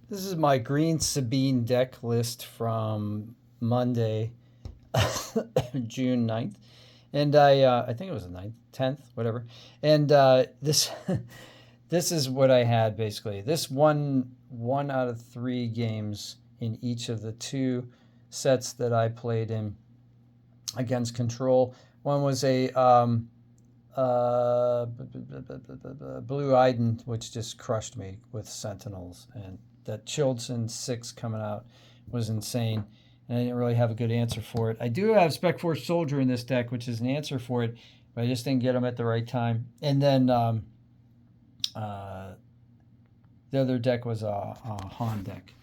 This is my Green Sabine Deck list from Monday, June 9th. And I think it was the 9th, 10th, whatever. And this this is what I had basically. This one out of three games in each of the two sets that I played in against Control. One was a Blue Iden, which just crushed me with Sentinels, and that Childson 6 coming out was insane, and I didn't really have a good answer for it. I do have Spec Force Soldier in this deck, which is an answer for it, but I just didn't get them at the right time. And then the other deck was a Han deck,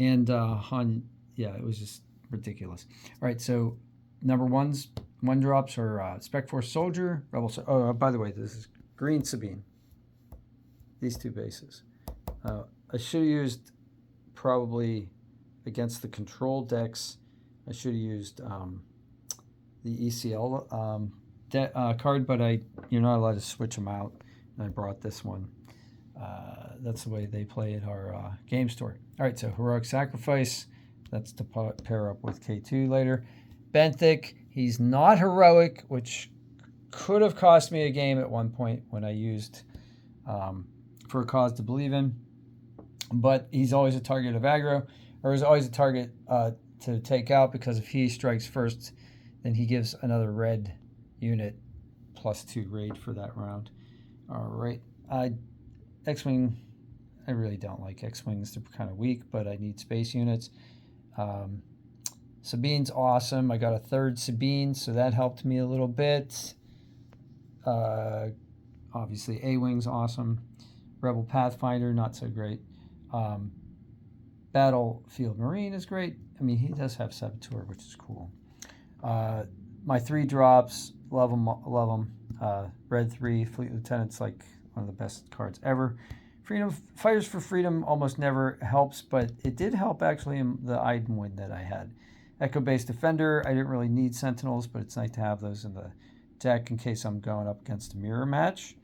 and Han, yeah, it was just ridiculous. All right, so number one drops are Spec Force Soldier, Rebel. Oh, by the way, this is Green Sabine. These two bases. I should have used probably against the Control decks. I should have used the ECL card, but you're not allowed to switch them out. And I brought this one. That's the way they play at our game store. All right, so Heroic Sacrifice. That's to pair up with K2 later. Benthic, he's not heroic, which could have cost me a game at one point when I used For a Cause to Believe in. But he's always a target of aggro, or is always a target to take out, because if he strikes first, then he gives another red unit +2 raid for that round. All right. X-Wing, I really don't like X-Wings. They're kind of weak, but I need space units. Sabine's awesome. I got a third Sabine, so that helped me a little bit. Obviously, A-Wing's awesome. Rebel Pathfinder, not so great. Battlefield Marine is great. I mean, he does have Saboteur, which is cool. My 3 drops, love them. Red 3, Fleet Lieutenant's like one of the best cards ever. Freedom Fighters for Freedom almost never helps, but it did help actually in the Iden win that I had. Echo-based Defender, I didn't really need Sentinels, but it's nice to have those in the deck in case I'm going up against a mirror match.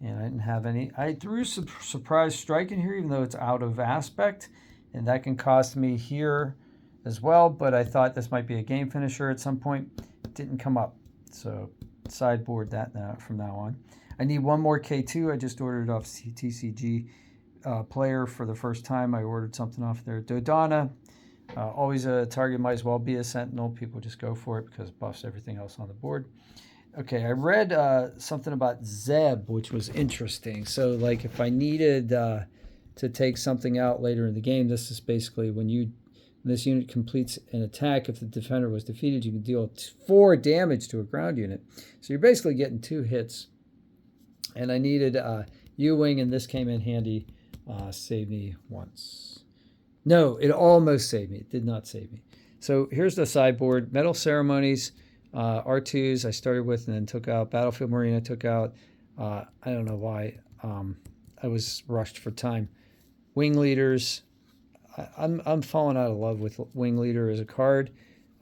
And I didn't have any. I threw Surprise Strike in here, even though it's out of aspect, and that can cost me here as well, but I thought this might be a game finisher at some point. It didn't come up, so sideboard that now from now on. I need one more K2. I just ordered off TCG Player for the first time. I ordered something off there. Dodonna, always a target, might as well be a Sentinel. People just go for it because it buffs everything else on the board. Okay, I read something about Zeb, which was interesting. So, like, if I needed to take something out later in the game, this is basically when this unit completes an attack. If the defender was defeated, you can deal 4 damage to a ground unit. So you're basically getting 2 hits. And I needed U-Wing, and this came in handy. Saved me once. No, it almost saved me. It did not save me. So here's the sideboard. Metal Ceremonies, R2s I started with and then took out. Battlefield Marine I took out. I don't know why. I was rushed for time. Wing Leaders. I'm falling out of love with Wing Leader as a card.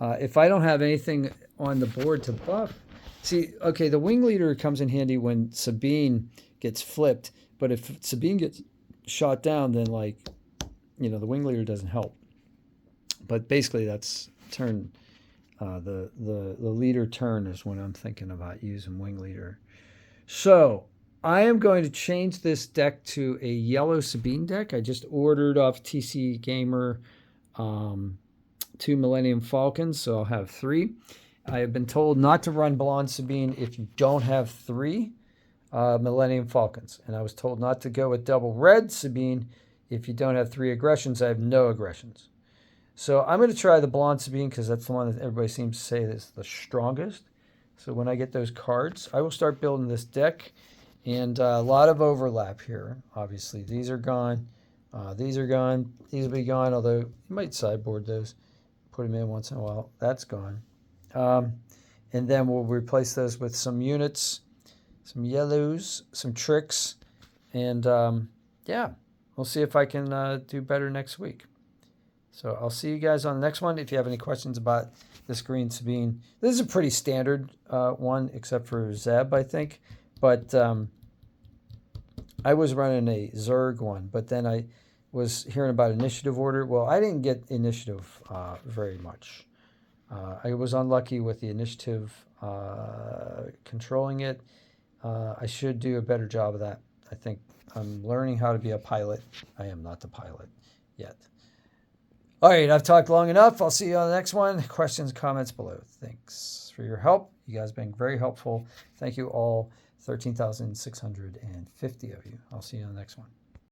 If I don't have anything on the board to buff, see, okay, the Wing Leader comes in handy when Sabine gets flipped, but if Sabine gets shot down, then, like, the Wing Leader doesn't help. But basically, that's turn. The leader turn is when I'm thinking about using Wing Leader. So I am going to change this deck to a yellow Sabine deck. I just ordered off TC Gamer 2 Millennium Falcons, so I'll have 3. I have been told not to run Blonde Sabine if you don't have 3 Millennium Falcons. And I was told not to go with double red Sabine if you don't have 3 aggressions. I have no aggressions. So I'm going to try the Blonde Sabine because that's the one that everybody seems to say is the strongest. So when I get those cards, I will start building this deck. And a lot of overlap here, obviously. These are gone. These are gone. These will be gone, although you might sideboard those. Put them in once in a while. That's gone. And then we'll replace those with some units, some yellows, some tricks. And, yeah, we'll see if I can do better next week. So I'll see you guys on the next one. If you have any questions about this Green Sabine, this is a pretty standard one, except for Zeb, I think. But I was running a Zerg one, but then I was hearing about initiative order. Well, I didn't get initiative very much. I was unlucky with the initiative controlling it. I should do a better job of that. I think I'm learning how to be a pilot. I am not the pilot yet. All right, I've talked long enough. I'll see you on the next one. Questions, comments below. Thanks for your help. You guys have been very helpful. Thank you all, 13,650 of you. I'll see you on the next one.